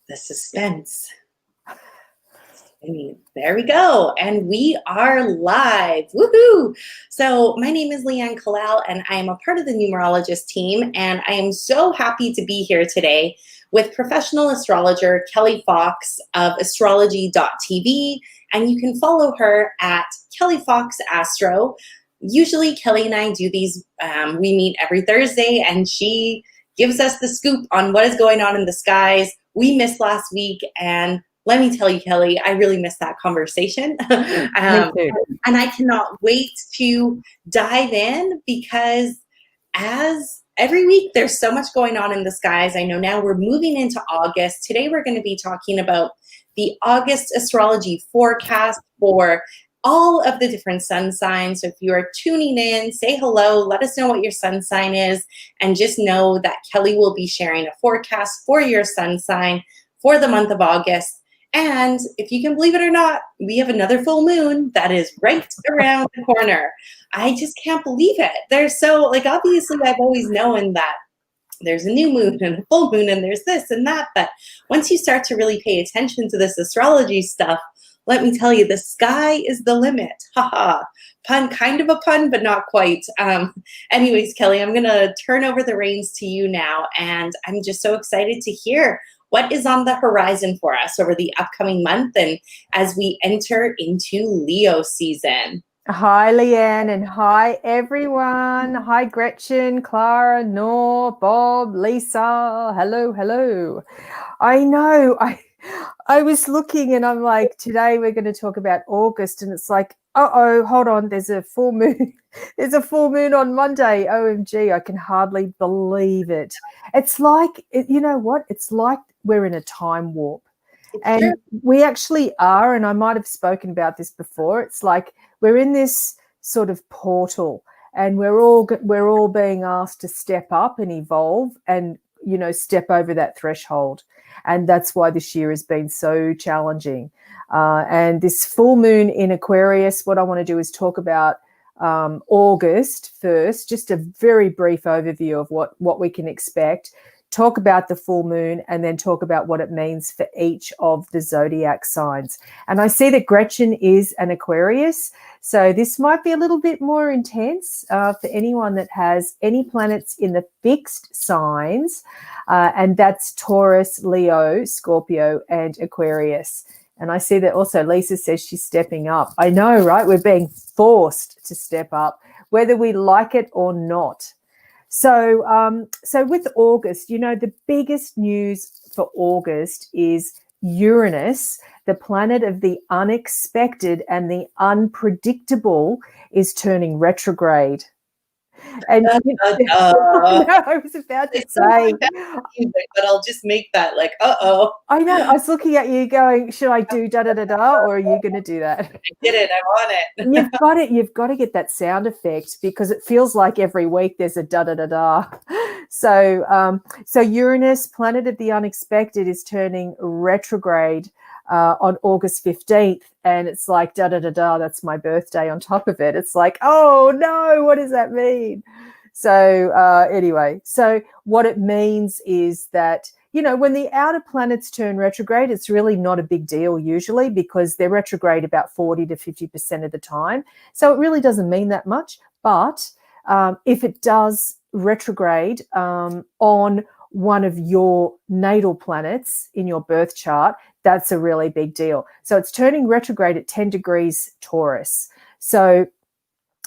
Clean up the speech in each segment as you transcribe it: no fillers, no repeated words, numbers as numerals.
The suspense. There we go. And we are live. Woohoo! So my name is Leanne Kalal, and I am a part of the numerologist team. And I am so happy to be here today with professional astrologer Kelli Fox of astrology.tv. And you can follow her at Kelli Fox Astro. Usually Kelli and I do these, we meet every Thursday, and she gives us the scoop on what is going on in the skies. We missed last week, and let me tell you, Kelli, I really missed that conversation. And I cannot wait to dive in because as every week, there's so much going on in the skies. I know now we're moving into August. Today, we're going to be talking about the August astrology forecast for all of the different sun signs. So if you are tuning in, say hello, let us know what your sun sign is, and just know that Kelli will be sharing a forecast for your sun sign for the month of August. And if you can believe it or not, we have another full moon that is right around the corner. I just can't believe it. There's so, obviously I've always known that there's a new moon and a full moon and there's this and that. But once you start to really pay attention to this astrology stuff, let me tell you, the sky is the limit. Haha. Pun, kind of a pun, but not quite. Anyways, Kelli, I'm going to turn over the reins to you now. And I'm just so excited to hear what is on the horizon for us over the upcoming month and as we enter into Leo season. Hi, Leanne, and hi, everyone. Hi, Gretchen, Clara, Nor, Bob, Lisa. Hello, hello. I know. I was looking and I'm like, today we're going to talk about August, and it's like, uh-oh, hold on, there's a full moon. There's a full moon on Monday. OMG, I can hardly believe it. It's like, you know what? It's like we're in a time warp. And we actually are, and I might have spoken about this before. It's like we're in this sort of portal, and we're all being asked to step up and evolve and, you know, step over that threshold. And that's why this year has been so challenging. And this full moon in Aquarius, what I want to do is talk about August first, just a very brief overview of what we can expect, talk about the full moon, and then talk about what it means for each of the zodiac signs. And I see that Gretchen is an Aquarius, so this might be a little bit more intense for anyone that has any planets in the fixed signs, and that's Taurus, Leo, Scorpio, and Aquarius. And I see that also Lisa says she's stepping up. I know, right? We're being forced to step up, whether we like it or not. So with August, you know, the biggest news for August is Uranus, the planet of the unexpected and the unpredictable, is turning retrograde. And I was about to say, but I'll just make that like, uh-oh. I know. I was looking at you going, should I do da-da-da-da, or are you going to do that? I did it. I want it. You've got it. You've got to get that sound effect because it feels like every week there's a da-da-da-da. So Uranus, planet of the unexpected, is turning retrograde on August 15th. And it's like, da-da-da-da, that's my birthday on top of it. It's like, oh, no, what does that mean? So anyway, so what it means is that, you know, when the outer planets turn retrograde, it's really not a big deal usually because they're retrograde about 40 to 50% of the time. So it really doesn't mean that much. But if it does retrograde on one of your natal planets in your birth chart, that's a really big deal. So it's turning retrograde at 10 degrees Taurus. So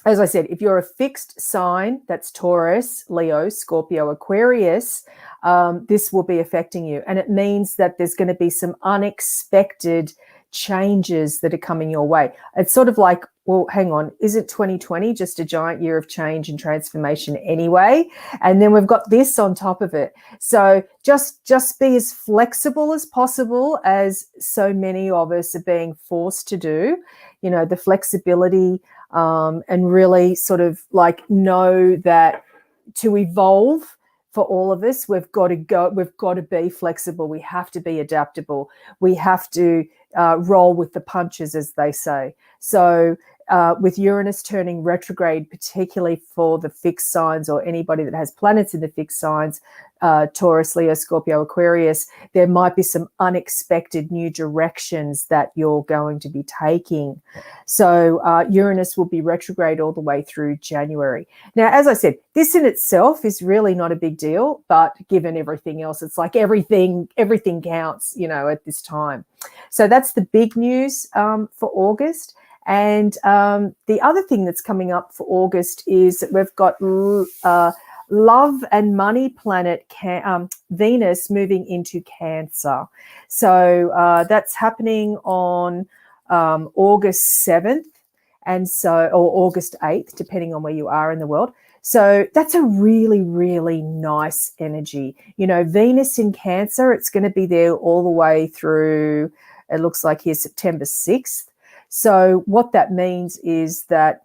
as I said, if you're a fixed sign, that's Taurus, Leo, Scorpio, Aquarius, this will be affecting you. And it means that there's going to be some unexpected changes that are coming your way. It's sort of like, well, hang on, isn't 2020 just a giant year of change and transformation anyway? And then we've got this on top of it. So just be as flexible as possible, as so many of us are being forced to do, you know, the flexibility, and really sort of like know that to evolve for all of us, we've got to be flexible. We have to be adaptable. We have to roll with the punches, as they say. So with Uranus turning retrograde, particularly for the fixed signs or anybody that has planets in the fixed signs, Taurus, Leo, Scorpio, Aquarius, there might be some unexpected new directions that you're going to be taking. So Uranus will be retrograde all the way through January. Now, as I said, this in itself is really not a big deal, but given everything else, it's like everything counts, at this time. So that's the big news for August. And the other thing that's coming up for August is that we've got love and money planet Venus moving into Cancer. So that's happening on August 7th or August 8th, depending on where you are in the world. So that's a really, really nice energy. Venus in Cancer, it's going to be there all the way through, it looks like here, September 6th. So what that means is that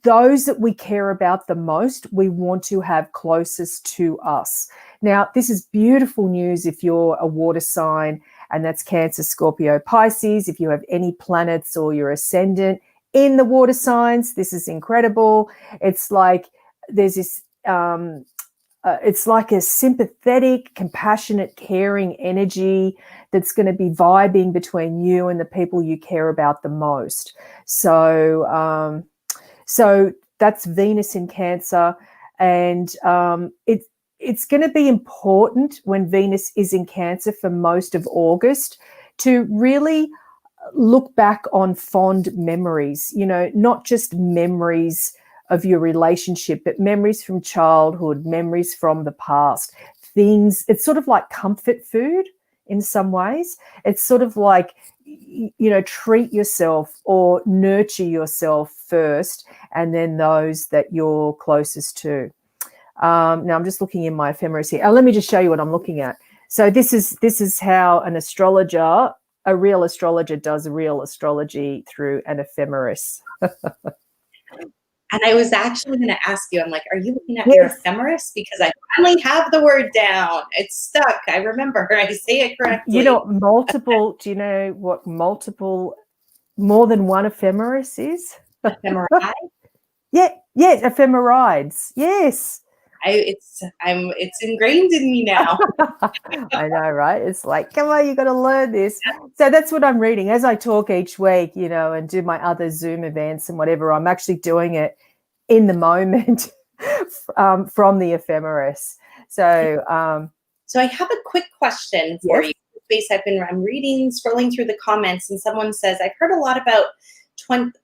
those that we care about the most, we want to have closest to us. Now, this is beautiful news if you're a water sign, and that's Cancer, Scorpio, Pisces. If you have any planets or your ascendant in the water signs, this is incredible. It's like there's this, it's like a sympathetic, compassionate, caring energy that's going to be vibing between you and the people you care about the most. So, so that's Venus in Cancer, and it's going to be important when Venus is in Cancer for most of August to really look back on fond memories, not just memories of your relationship, but memories from childhood, memories from the past, things. It's sort of like comfort food in some ways. It's sort of like, treat yourself or nurture yourself first, and then those that you're closest to. Now I'm just looking in my ephemeris here. Let me just show you what I'm looking at. So this is how a real astrologer does real astrology through an ephemeris. And I was actually going to ask you, I'm like, are you looking at your ephemeris? Because I finally have the word down. It's stuck. I remember. I say it correctly. Do you know what more than one ephemeris is? Ephemeride? Yeah, ephemerides. Yes. It's ingrained in me now. I know, right? It's like, come on, you got to learn this. So that's what I'm reading as I talk each week, and do my other Zoom events and whatever. I'm actually doing it in the moment from the ephemeris. So I have a quick question for you. I'm reading, scrolling through the comments, and someone says, I've heard a lot about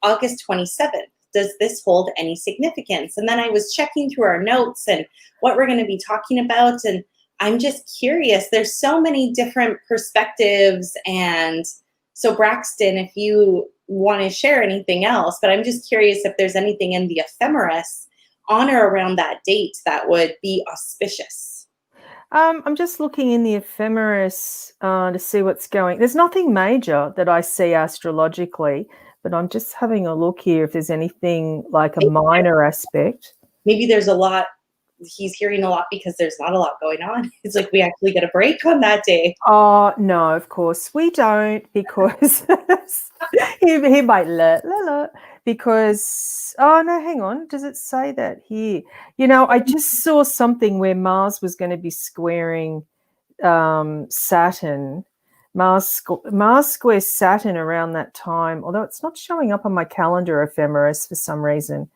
August 27th. Does this hold any significance? And then I was checking through our notes and what we're going to be talking about. And I'm just curious. There's so many different perspectives. And so Braxton, if you want to share anything else, but I'm just curious if there's anything in the ephemeris on or around that date that would be auspicious. I'm just looking in the ephemeris to see what's going. There's nothing major that I see astrologically, but I'm just having a look here if there's anything like a minor aspect. Maybe there's a lot. He's hearing a lot because there's not a lot going on. It's like we actually get a break on that day. Oh, no, of course we don't, because he might because, oh, no, hang on. Does it say that here? I just saw something where Mars was going to be squaring Saturn. Mars squares Saturn around that time, although it's not showing up on my calendar ephemeris for some reason.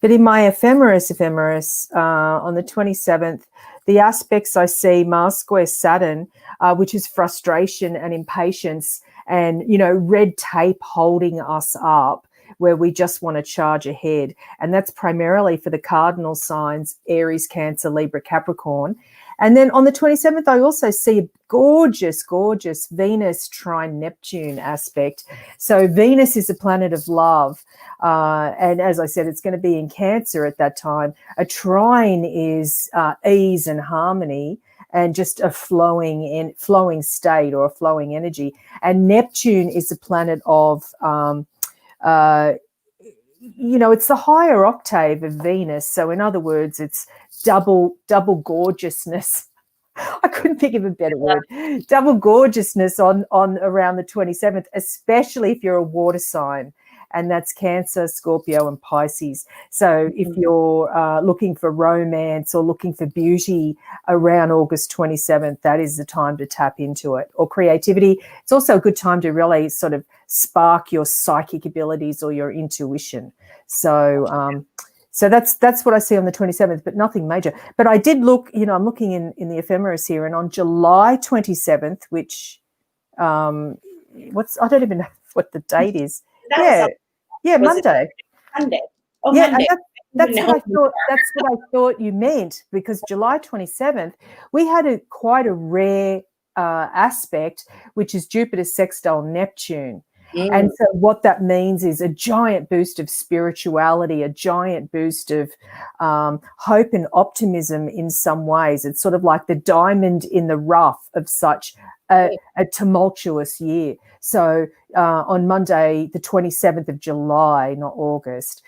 But in my ephemeris on the 27th, the aspects I see, Mars squares Saturn, which is frustration and impatience and, red tape holding us up, where we just want to charge ahead. And that's primarily for the cardinal signs, Aries, Cancer, Libra, Capricorn. And then on the 27th, I also see a gorgeous, gorgeous Venus trine Neptune aspect. So Venus is a planet of love. And as I said, it's going to be in Cancer at that time. A trine is ease and harmony and just a flowing state or a flowing energy. And Neptune is a planet of, it's the higher octave of Venus. So in other words, it's double gorgeousness. I couldn't think of a better word. Double gorgeousness on around the 27th, especially if you're a water sign. and that's Cancer, Scorpio, and Pisces. So if you're looking for romance or looking for beauty around August 27th, that is the time to tap into it. Or creativity. It's also a good time to really sort of spark your psychic abilities or your intuition. So so that's what I see on the 27th, but nothing major. But I did look, I'm looking in the ephemeris here, and on July 27th, which I don't even know what the date is. Monday. Monday. Oh, yeah, Monday. That's what I thought. That's what I thought you meant, because July 27th, we had quite a rare aspect, which is Jupiter sextile Neptune. And so what that means is a giant boost of spirituality, a giant boost of hope and optimism in some ways. It's sort of like the diamond in the rough of such a tumultuous year. So on Monday, the 27th of July, not August,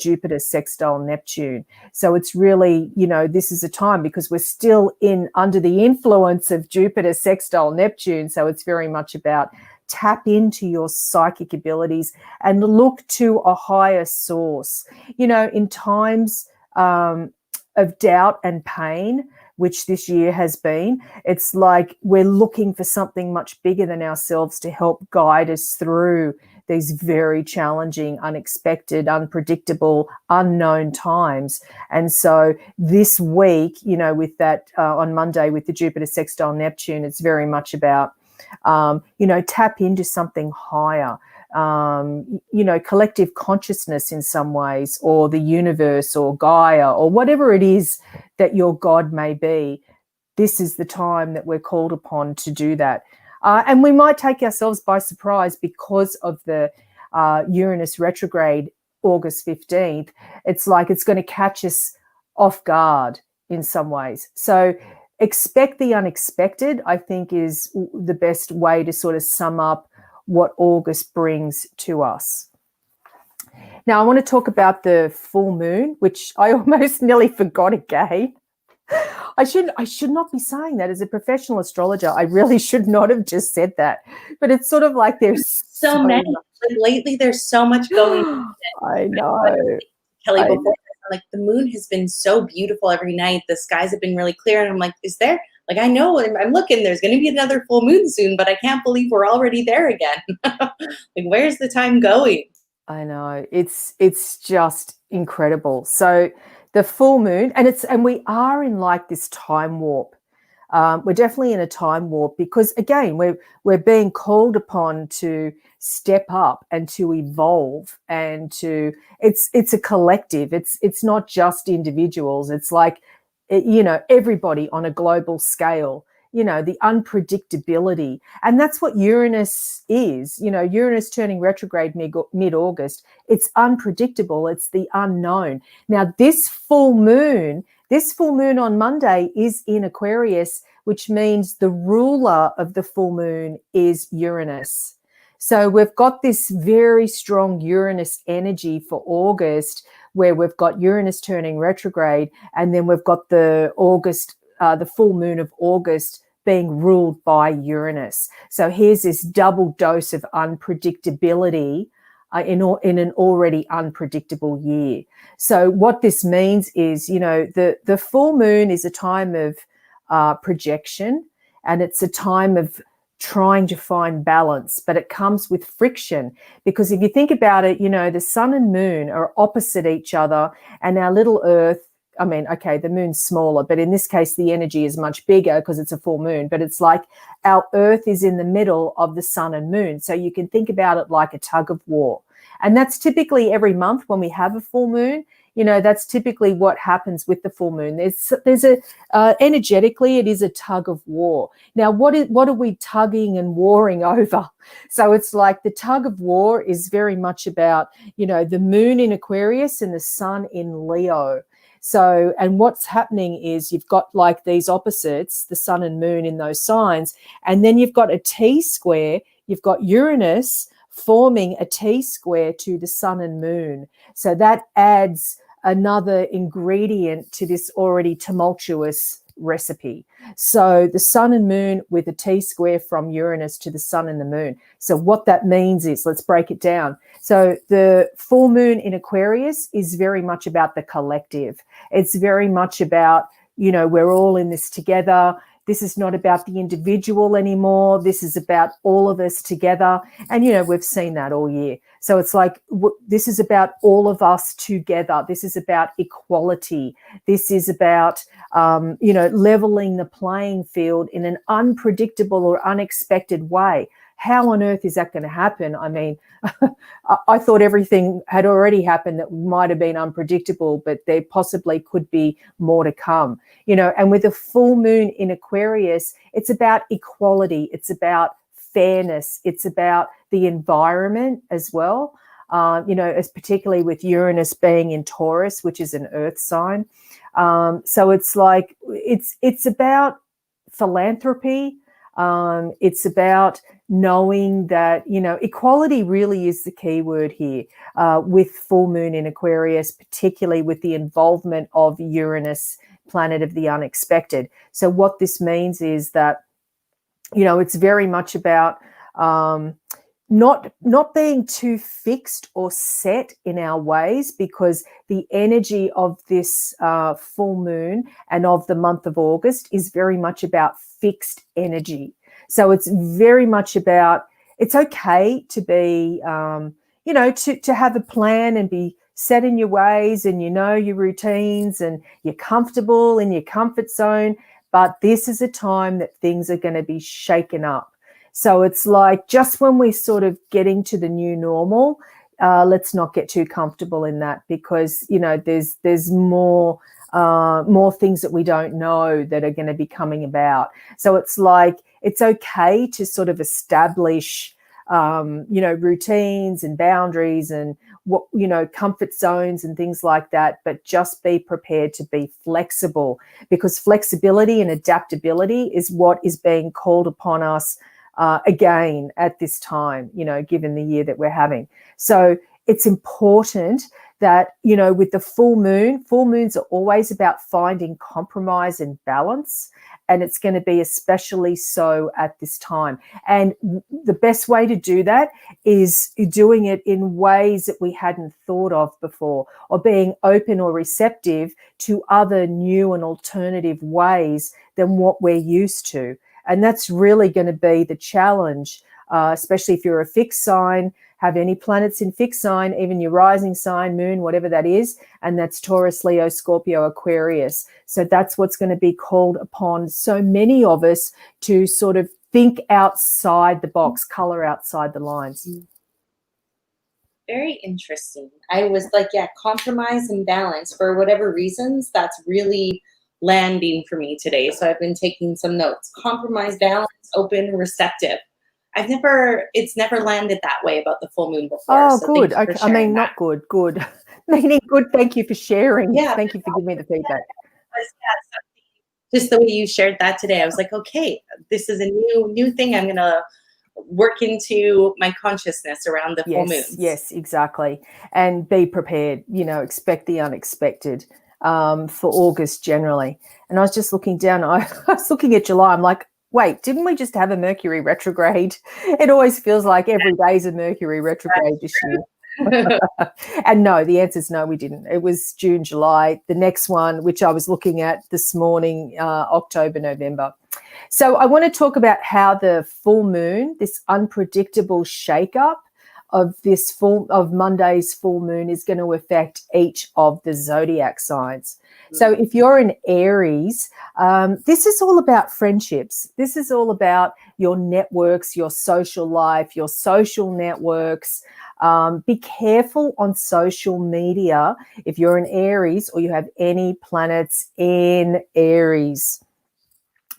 Jupiter sextile Neptune. So it's really, this is a time, because we're still under the influence of Jupiter sextile Neptune. So it's very much about tap into your psychic abilities and look to a higher source. In times of doubt and pain, which this year has been, it's like we're looking for something much bigger than ourselves to help guide us through these very challenging, unexpected, unpredictable, unknown times. And so this week, with that on Monday with the Jupiter sextile Neptune, it's very much about tap into something higher, collective consciousness in some ways, or the universe or Gaia or whatever it is that your God may be. This is the time that we're called upon to do that. And we might take ourselves by surprise because of the Uranus retrograde August 15th. It's like it's going to catch us off guard in some ways. So expect the unexpected, I think, is the best way to sort of sum up what August brings to us. Now, I want to talk about the full moon, which I almost nearly forgot again. I should not be saying that as a professional astrologer. I really should not have just said that. But it's sort of like there's so many. Like lately, there's so much going on. I know. Kelli, before like the moon has been so beautiful every night. The skies have been really clear, and I'm like, is there? Like, I know I'm looking. There's going to be another full moon soon, but I can't believe we're already there again. Like, where's the time going? I know, it's just incredible. So the full moon, and we are in like this time warp. We're definitely in a time warp because, again, we're being called upon to step up and to evolve, and it's a collective. It's not just individuals. It's like, everybody on a global scale. The unpredictability, and that's what Uranus is. Uranus turning retrograde mid-August. It's unpredictable. It's the unknown. Now, this full moon on Monday is in Aquarius, which means the ruler of the full moon is Uranus. So we've got this very strong Uranus energy for August, where we've got Uranus turning retrograde, and then we've got the full moon of August being ruled by Uranus. So here's this double dose of unpredictability in an already unpredictable year. So what this means is, the full moon is a time of projection, and it's a time of trying to find balance, but it comes with friction, because if you think about it, the sun and moon are opposite each other, and our little Earth, the moon's smaller, but in this case, the energy is much bigger because it's a full moon, but it's like our Earth is in the middle of the sun and moon. So you can think about it like a tug of war. And that's typically every month when we have a full moon. That's typically what happens with the full moon. There's energetically, it is a tug of war. Now, what are we tugging and warring over? So it's like the tug of war is very much about, the moon in Aquarius and the sun in Leo. So, and what's happening is you've got like these opposites, the sun and moon in those signs, and then you've got a T-square, you've got Uranus forming a T-square to the sun and moon. So that adds another ingredient to this already tumultuous recipe. So the sun and moon with a T-square from Uranus to the sun and the moon. So what that means is, let's break it down. So the full moon in Aquarius is very much about the collective. It's very much about, we're all in this together. This is not about the individual anymore. This is about all of us together. And, we've seen that all year. So it's like, this is about all of us together. This is about equality. This is about, leveling the playing field in an unpredictable or unexpected way. How on earth is that going to happen? I mean, I thought everything had already happened that might have been unpredictable, but there possibly could be more to come, and with a full moon in Aquarius, it's about equality. It's about fairness. It's about the environment as well, as particularly with Uranus being in Taurus, which is an earth sign. So it's like, it's about philanthropy. It's about knowing that, equality really is the key word here with full moon in Aquarius, particularly with the involvement of Uranus, planet of the unexpected. So what this means is that, it's very much about not being too fixed or set in our ways, because the energy of this full moon and of the month of August is very much about fixed energy. So it's very much about, it's okay to be, to have a plan and be set in your ways and your routines and you're comfortable in your comfort zone. But this is a time that things are going to be shaken up. So it's like, just when we're sort of getting to the new normal, let's not get too comfortable in that, because, there's more things that we don't know that are going to be coming about. So it's like, it's okay to sort of establish, routines and boundaries and comfort zones and things like that, but just be prepared to be flexible, because flexibility and adaptability is what is being called upon us again at this time, given the year that we're having. So it's important that, with the full moons are always about finding compromise and balance. And it's going to be especially so at this time. And the best way to do that is doing it in ways that we hadn't thought of before, or being open or receptive to other new and alternative ways than what we're used to. And that's really going to be the challenge, especially if you're a fixed sign, have any planets in fixed sign, even your rising sign, moon, whatever that is, and that's Taurus, Leo, Scorpio, Aquarius. So that's what's going to be called upon so many of us to sort of think outside the box, color outside the lines. Very interesting. I was like, yeah, compromise and balance. For whatever reasons, that's really landing for me today. So I've been taking some notes. Compromise, balance, open, receptive. It's never landed that way about the full moon before. Oh, so good. Okay. I mean, not good, good. Meaning good. Thank you for sharing. Yeah. Thank you for giving me the feedback. Just the way you shared that today, I was like, okay, this is a new thing I'm going to work into my consciousness around the full moons. Yes, exactly. And be prepared, expect the unexpected for August generally. And I was just looking down, I was looking at July. I'm like, wait, didn't we just have a Mercury retrograde? It always feels like every day is a Mercury retrograde this year. And no, the answer is no, we didn't. It was June, July. The next one, which I was looking at this morning, October, November. So I want to talk about how the full moon, this unpredictable shakeup of Monday's full moon, is going to affect each of the zodiac signs. So if you're in Aries, this is all about friendships. This is all about your networks, your social life, your social networks. Be careful on social media if you're in Aries or you have any planets in Aries,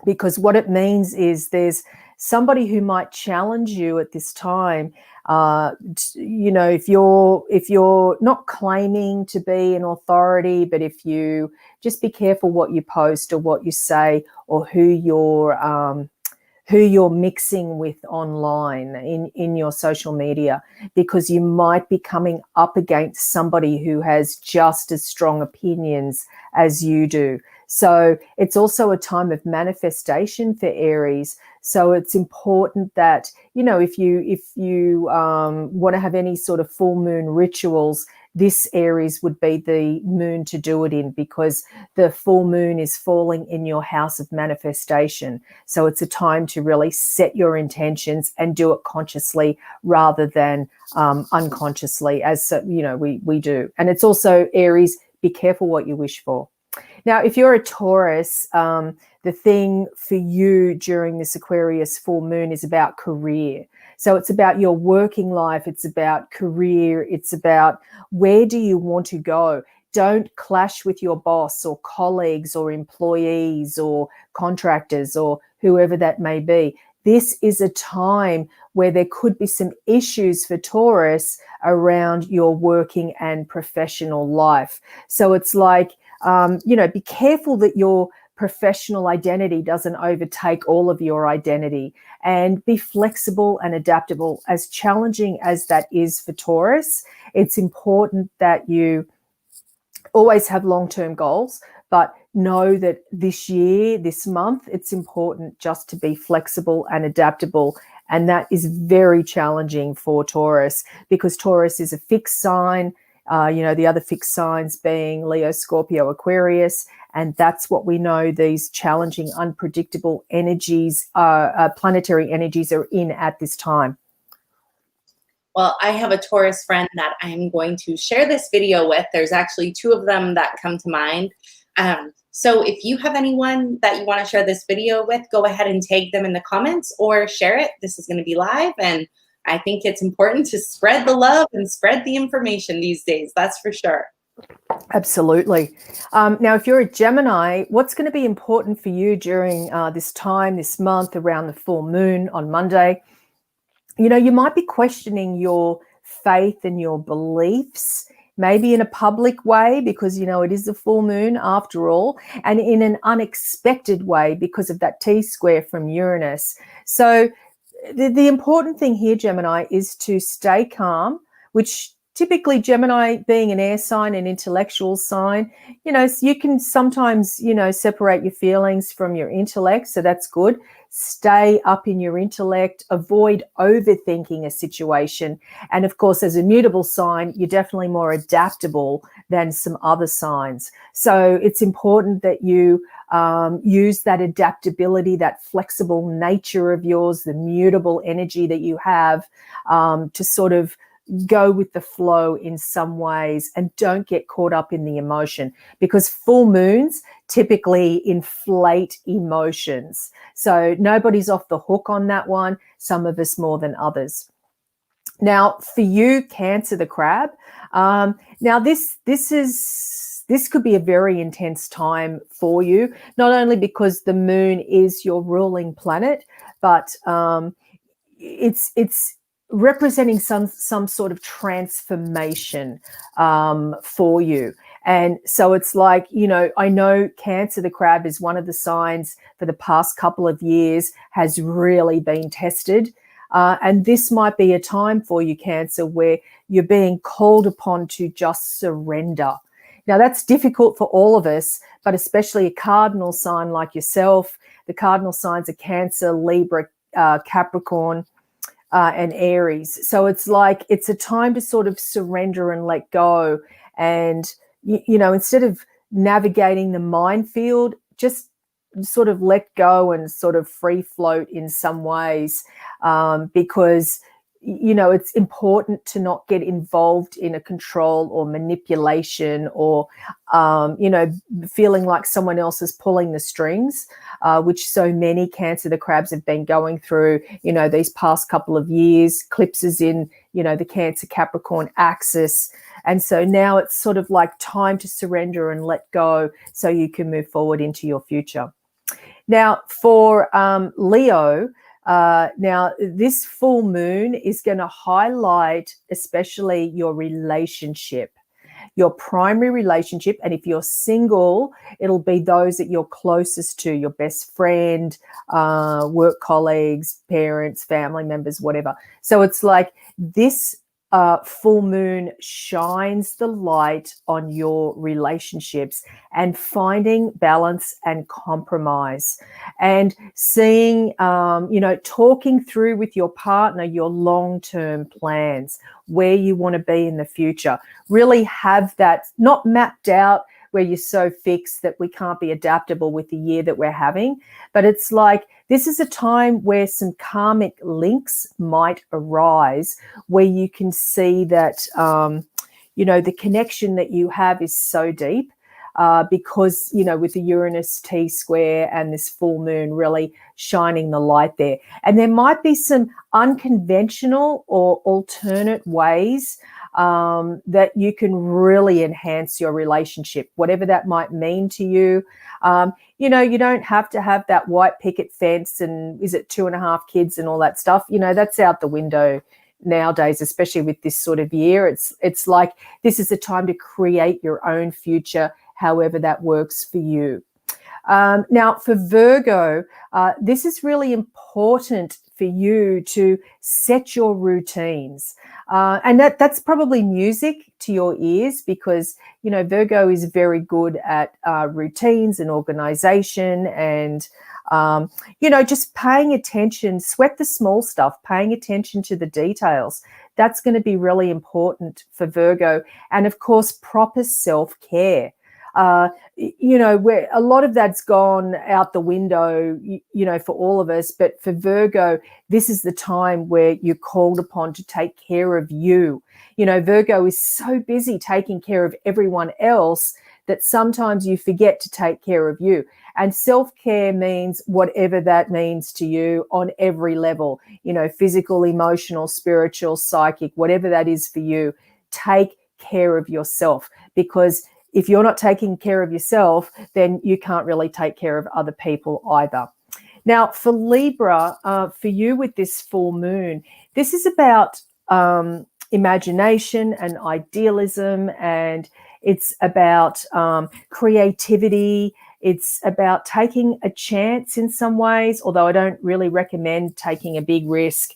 because what it means is there's somebody who might challenge you at this time. If you're not claiming to be an authority, but if you just be careful what you post or what you say or who you're mixing with online in your social media, because you might be coming up against somebody who has just as strong opinions as you do. So it's also a time of manifestation for Aries. So it's important that, you know, if you want to have any sort of full moon rituals, this Aries would be the moon to do it in, because the full moon is falling in your house of manifestation. So it's a time to really set your intentions and do it consciously rather than unconsciously, as you know, we do. And it's also Aries, be careful what you wish for. Now, if you're a Taurus, the thing for you during this Aquarius full moon is about career. So it's about your working life. It's about career. It's about where do you want to go? Don't clash with your boss or colleagues or employees or contractors or whoever that may be. This is a time where there could be some issues for Taurus around your working and professional life. So it's like, you know, be careful that your professional identity doesn't overtake all of your identity, and be flexible and adaptable. As challenging as that is for Taurus, it's important that you always have long-term goals, but know that this year, this month, it's important just to be flexible and adaptable. And that is very challenging for Taurus, because Taurus is a fixed sign, you know, the other fixed signs being Leo, Scorpio, Aquarius. And that's what we know these challenging, unpredictable energies, planetary energies are in at this time. Well, I have a Taurus friend that I'm going to share this video with. There's actually two of them that come to mind. So if you have anyone that you want to share this video with, go ahead and tag them in the comments or share it. This is going to be live, and I think it's important to spread the love and spread the information these days. That's for sure. Absolutely. Now, if you're a Gemini, what's going to be important for you during this time, this month, around the full moon on Monday? You know, you might be questioning your faith and your beliefs, maybe in a public way, because, you know, it is the full moon after all, and in an unexpected way because of that T-square from Uranus. So the important thing here, Gemini, is to stay calm, which typically Gemini being an air sign, an intellectual sign, you know, so you can sometimes, you know, separate your feelings from your intellect. So that's good. Stay up in your intellect, avoid overthinking a situation. And of course, as a mutable sign, you're definitely more adaptable than some other signs. So it's important that you use that adaptability, that flexible nature of yours, the mutable energy that you have, to sort of go with the flow in some ways, and don't get caught up in the emotion, because full moons typically inflate emotions. So nobody's off the hook on that one, some of us more than others. Now, for you, Cancer the Crab, now this could be a very intense time for you, not only because the moon is your ruling planet, but it's representing some sort of transformation for you. And so it's like, you know, I know Cancer the Crab is one of the signs for the past couple of years has really been tested. And this might be a time for you, Cancer, where you're being called upon to just surrender. Now, that's difficult for all of us, but especially a cardinal sign like yourself. The cardinal signs are Cancer, Libra, Capricorn, and Aries. So it's like, it's a time to sort of surrender and let go. And, you know, instead of navigating the minefield, just sort of let go and sort of free float in some ways, because, you know, it's important to not get involved in a control or manipulation or, you know, feeling like someone else is pulling the strings, which so many Cancer the Crabs have been going through, you know, these past couple of years, eclipses in, you know, the Cancer Capricorn axis. And so now it's sort of like time to surrender and let go so you can move forward into your future. Now, for Leo, now this full moon is going to highlight especially your relationship, your primary relationship. And if you're single, it'll be those that you're closest to, your best friend, work colleagues, parents, family members, whatever. So it's like this full moon shines the light on your relationships and finding balance and compromise and seeing, talking through with your partner your long-term plans, where you want to be in the future. Really have that not mapped out where you're so fixed that we can't be adaptable with the year that we're having, but it's like this is a time where some karmic links might arise where you can see that, the connection that you have is so deep because, with the Uranus T-square and this full moon really shining the light there. And there might be some unconventional or alternate ways that you can really enhance your relationship, whatever that might mean to you. You don't have to have that white picket fence and is it 2.5 kids and all that stuff. That's out the window nowadays, especially with this sort of year. It's like this is a time to create your own future, however that works for you. Now, for Virgo, this is really important for you to set your routines. And that's probably music to your ears because, Virgo is very good at routines and organization and, just paying attention, sweat the small stuff, paying attention to the details. That's going to be really important for Virgo. And of course, proper self-care. Where a lot of that's gone out the window, for all of us. But for Virgo, this is the time where you're called upon to take care of you. Virgo is so busy taking care of everyone else that sometimes you forget to take care of you. And self-care means whatever that means to you on every level, physical, emotional, spiritual, psychic, whatever that is for you. Take care of yourself, because if you're not taking care of yourself, then you can't really take care of other people either. Now, for Libra, for you with this full moon, this is about imagination and idealism, and it's about creativity. It's about taking a chance in some ways, although I don't really recommend taking a big risk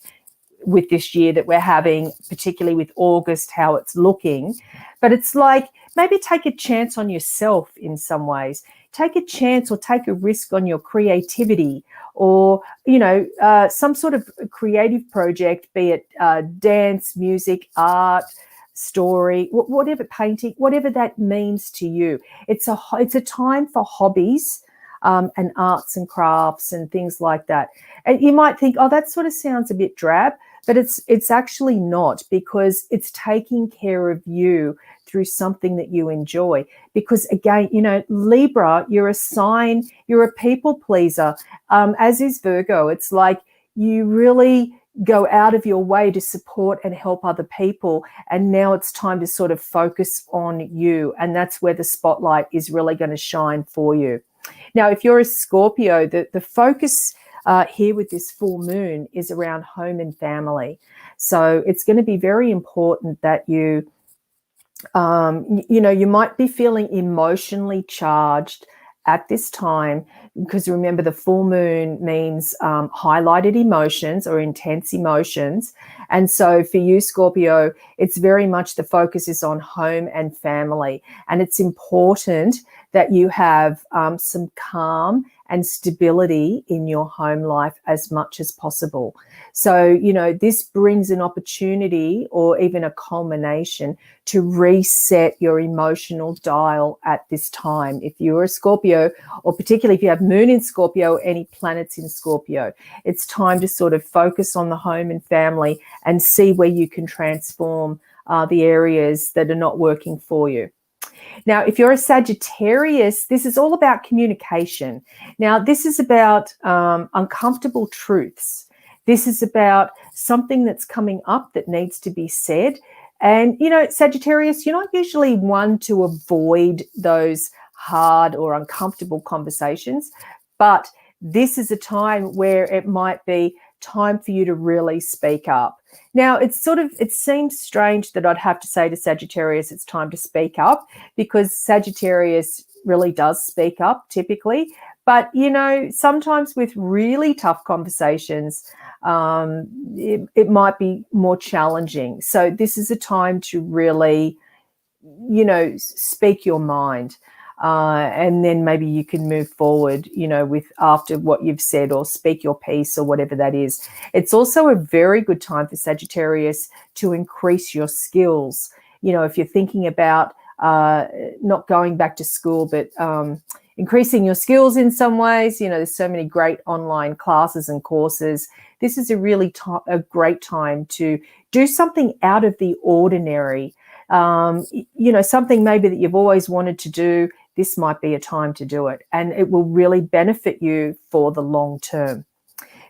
with this year that we're having, particularly with August, how it's looking. But it's like maybe take a chance on yourself in some ways. Take a chance or take a risk on your creativity or, some sort of creative project, be it dance, music, art, story, whatever, painting, whatever that means to you. It's a time for hobbies and arts and crafts and things like that. And you might think, oh, that sort of sounds a bit drab, but it's actually not, because it's taking care of you through something that you enjoy. Because again, Libra, you're a sign, you're a people pleaser, as is Virgo. It's like you really go out of your way to support and help other people. And now it's time to sort of focus on you. And that's where the spotlight is really going to shine for you. Now, if you're a Scorpio, the focus here with this full moon is around home and family. So it's going to be very important that you might be feeling emotionally charged at this time, because remember, the full moon means highlighted emotions or intense emotions. And so for you, Scorpio, it's very much the focus is on home and family. And it's important that you have some calm and stability in your home life as much as possible. So, this brings an opportunity or even a culmination to reset your emotional dial at this time. If you're a Scorpio, or particularly if you have moon in Scorpio, any planets in Scorpio, it's time to sort of focus on the home and family and see where you can transform the areas that are not working for you. Now, if you're a Sagittarius, this is all about communication. Now, this is about uncomfortable truths. This is about something that's coming up that needs to be said. And, Sagittarius, you're not usually one to avoid those hard or uncomfortable conversations, but this is a time where it might be time for you to really speak up. Now, it seems strange that I'd have to say to Sagittarius it's time to speak up, because Sagittarius really does speak up typically, But, sometimes with really tough conversations, it might be more challenging. So this is a time to really, speak your mind. And then maybe you can move forward, with after what you've said, or speak your piece, or whatever that is. It's also a very good time for Sagittarius to increase your skills. If you're thinking about not going back to school, but increasing your skills in some ways, there's so many great online classes and courses. This is a great time to do something out of the ordinary. Something maybe that you've always wanted to do. This might be a time to do it, and it will really benefit you for the long term.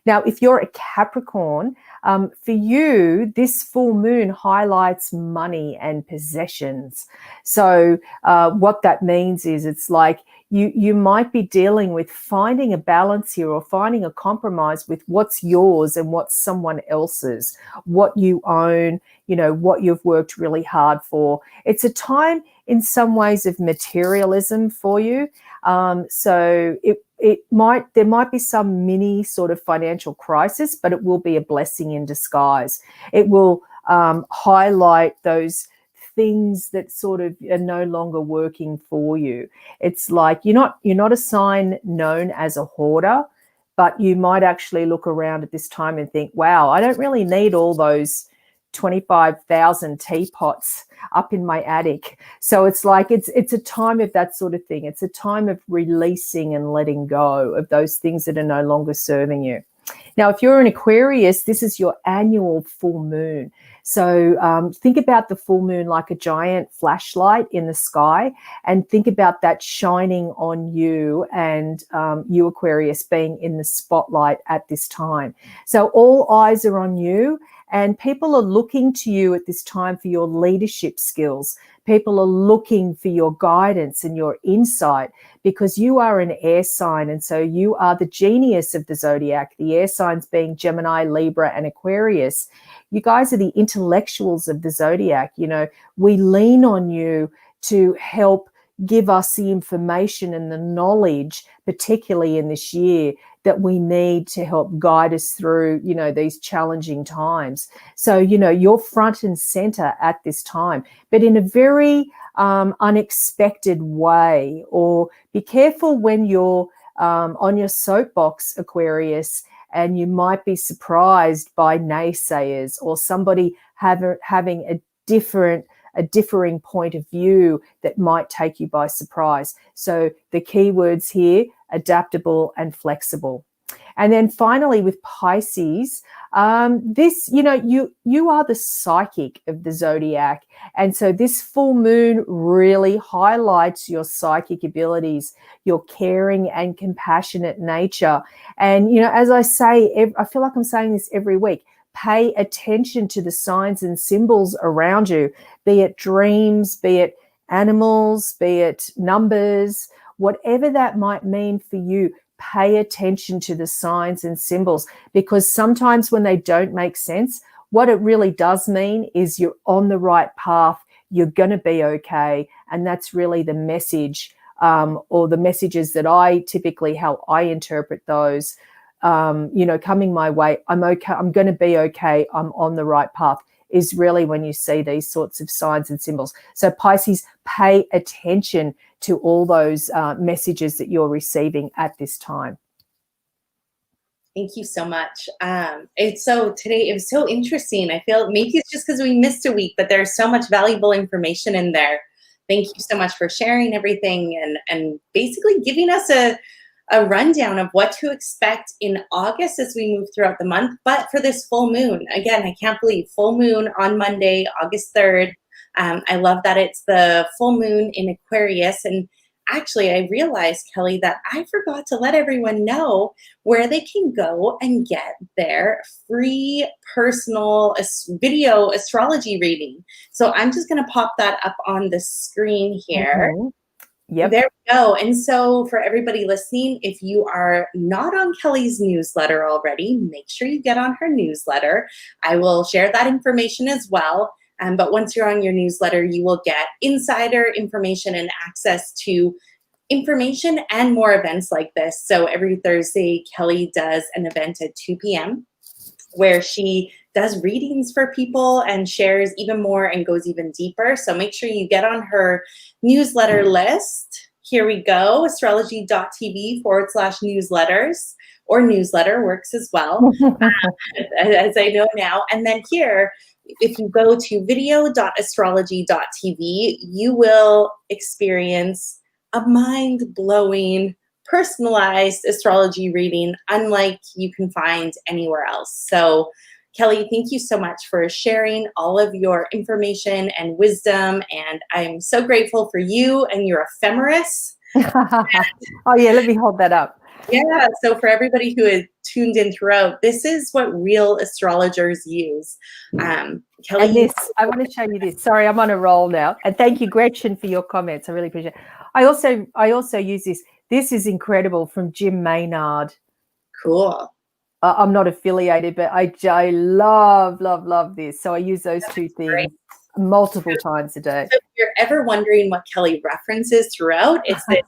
Now, if you're a Capricorn, for you, this full moon highlights money and possessions. So what that means is it's like you might be dealing with finding a balance here, or finding a compromise with what's yours and what's someone else's, what you own, what you've worked really hard for. It's a time in some ways of materialism for you. So there might be some mini sort of financial crisis, but it will be a blessing in disguise. It will highlight those things that sort of are no longer working for you. It's like you're not a sign known as a hoarder, but you might actually look around at this time and think, wow, I don't really need all those 25,000 teapots up in my attic. So it's like it's a time of that sort of thing. It's a time of releasing and letting go of those things that are no longer serving you. Now, if you're an Aquarius, this is your annual full moon. So think about the full moon like a giant flashlight in the sky, and think about that shining on you, and you, Aquarius, being in the spotlight at this time. So all eyes are on you, and people are looking to you at this time for your leadership skills. People are looking for your guidance and your insight, because you are an air sign, and so you are the genius of the zodiac, the air signs being Gemini, Libra, and Aquarius. You guys are the intellectuals of the zodiac. We lean on you to help give us the information and the knowledge, particularly in this year, that we need to help guide us through, these challenging times. So, you're front and center at this time, but in a very unexpected way. Or be careful when you're on your soapbox, Aquarius, and you might be surprised by naysayers, or somebody having a differing point of view that might take you by surprise. So the key words here: adaptable and flexible. And then finally, with Pisces, this, you are the psychic of the zodiac. And so this full moon really highlights your psychic abilities, your caring and compassionate nature. And, as I say, I feel like I'm saying this every week: pay attention to the signs and symbols around you, be it dreams, be it animals, be it numbers, whatever that might mean for you. Pay attention to the signs and symbols, because sometimes when they don't make sense, what it really does mean is you're on the right path, you're going to be okay. And that's really the message, or the messages that I typically, how I interpret those, coming my way. I'm okay, I'm going to be okay, I'm on the right path, is really when you see these sorts of signs and symbols. So Pisces, pay attention to all those messages that you're receiving at this time. Thank you so much. Today it was so interesting. I feel maybe it's just because we missed a week, but there's so much valuable information in there. Thank you so much for sharing everything and basically giving us a rundown of what to expect in August as we move throughout the month. But for this full moon, again, I can't believe full moon on Monday, August 3rd. I love that it's the full moon in Aquarius. And actually, I realized, Kelli, that I forgot to let everyone know where they can go and get their free personal video astrology reading. So I'm just going to pop that up on the screen here. Mm-hmm. Yep. There we go. And so for everybody listening, if you are not on Kelli's newsletter already, make sure you get on her newsletter. I will share that information as well. But once you're on your newsletter, you will get insider information and access to information and more events like this. So every Thursday, Kelli does an event at 2 p.m. where she does readings for people and shares even more and goes even deeper. So make sure you get on her newsletter list. Here we go, astrology.tv/newsletters, or newsletter works as well, as I know now. And then here, if you go to video.astrology.tv, you will experience a mind-blowing, personalized astrology reading unlike you can find anywhere else. So Kelli, thank you so much for sharing all of your information and wisdom. And I'm so grateful for you and your ephemeris. Oh, yeah, let me hold that up. Yeah, so for everybody who has tuned in throughout, this is what real astrologers use. Kelli, and this, I want to show you this. Sorry, I'm on a roll now. And thank you, Gretchen, for your comments. I really appreciate it. I also use this. This is incredible, from Jim Maynard. Cool. I'm not affiliated, but I love this. So I use those two things multiple times a day. So if you're ever wondering what Kelli references throughout, it's this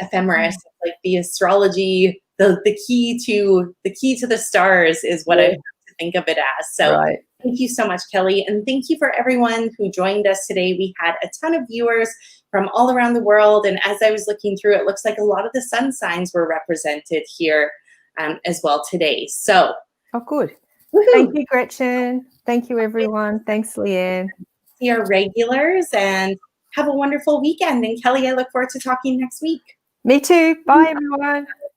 ephemeris, like the astrology, the key to the stars is what I like to think of it as. So Thank you so much, Kelli. And thank you for everyone who joined us today. We had a ton of viewers from all around the world. And as I was looking through, it looks like a lot of the sun signs were represented here as well today. So, oh, good. Woohoo. Thank you, Gretchen. Thank you, everyone. Thanks, Leanne. See our regulars and have a wonderful weekend. And Kelli, I look forward to talking next week. Me too. Bye, everyone.